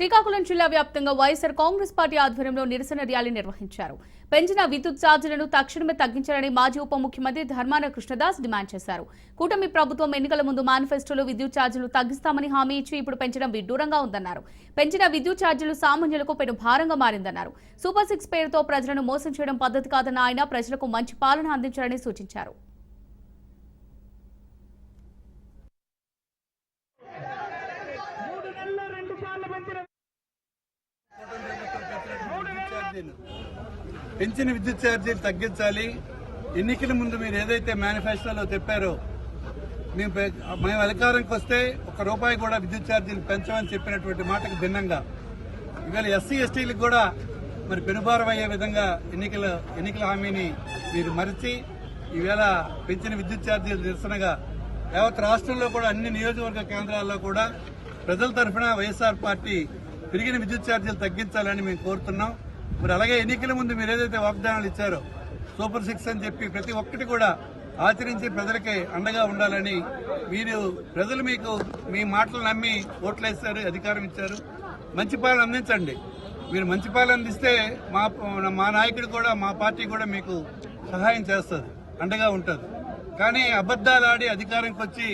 శ్రీకాకుళం జిల్లా వ్యాప్తంగా వైఎస్ఆర్ కాంగ్రెస్ పార్టీ ఆధ్వర్యంలో నిరసన ర్యాలీ నిర్వహించారు. పెంచిన విద్యుత్ ఛార్జీలను తక్షణమే తగ్గించాలని మాజీ ఉప ముఖ్యమంత్రి ధర్మాన కృష్ణదాస్ డిమాండ్ చేశారు. కూటమి ప్రభుత్వం ఎన్నికల ముందు మేనిఫెస్టోలో విద్యుత్ ఛార్జీలు తగ్గిస్తామని హామీ ఇచ్చి ఇప్పుడు పెంచడం విడ్డూరంగా ఉందన్నారు. పెంచిన విద్యుత్ ఛార్జీలు సామాన్యులకు పెను భారంగా మారిందన్నారు. సూపర్ 6 పేరుతో ప్రజలను మోసం చేయడం పద్ధతి కాదన్న ఆయన ప్రజలకు మంచి పాలన అందించాలని సూచించారు. పెంచిన విద్యుత్ ఛార్జీలు తగ్గించాలి. ఎన్నికల ముందు మీరు ఏదైతే మేనిఫెస్టోలో చెప్పారో మేము అధికారంకి వస్తే ₹1 కూడా విద్యుత్ ఛార్జీలు పెంచమని చెప్పినటువంటి మాటకు భిన్నంగా ఇవాళ ఎస్సీ ఎస్టీలకు కూడా మరి పెనుభారం అయ్యే విధంగా ఎన్నికల హామీని మీరు మరిచి ఈవేళ పెంచిన విద్యుత్ ఛార్జీలు నిరసనగా యావత్ రాష్ట్రంలో కూడా అన్ని నియోజకవర్గ కేంద్రాల్లో కూడా ప్రజల తరఫున వైఎస్ఆర్ పార్టీ పెరిగిన విద్యుత్ ఛార్జీలు తగ్గించాలని మేము కోరుతున్నాం. మరి అలాగే ఎన్నికల ముందు మీరు ఏదైతే వాగ్దానాలు ఇచ్చారో సూపర్ 6 అని చెప్పి ప్రతి ఒక్కటి కూడా ఆచరించి ప్రజలకి అండగా ఉండాలని ప్రజలు మీకు మీ మాటలు నమ్మి ఓట్లేస్తారు, అధికారం ఇచ్చారు. మంచి పాలన అందించండి. మీరు మంచి పాలన అందిస్తే మా నాయకుడు కూడా మా పార్టీ కూడా మీకు సహాయం చేస్తుంది, అండగా ఉంటుంది. కానీ అబద్దాలు ఆడి అధికారంకి వచ్చి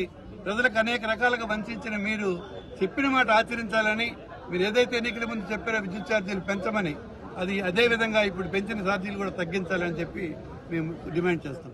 ప్రజలకు అనేక రకాలుగా వంచిన మీరు చెప్పిన మాట ఆచరించాలని, మీరు ఏదైతే ఎన్నికల ముందు చెప్పారో విద్యుత్ ఛార్జీలు పెంచమని అదే విధంగా ఇప్పుడు పెంచిన ఛార్జీలు కూడా తగ్గించాలని చెప్పి మేము డిమాండ్ చేస్తాం.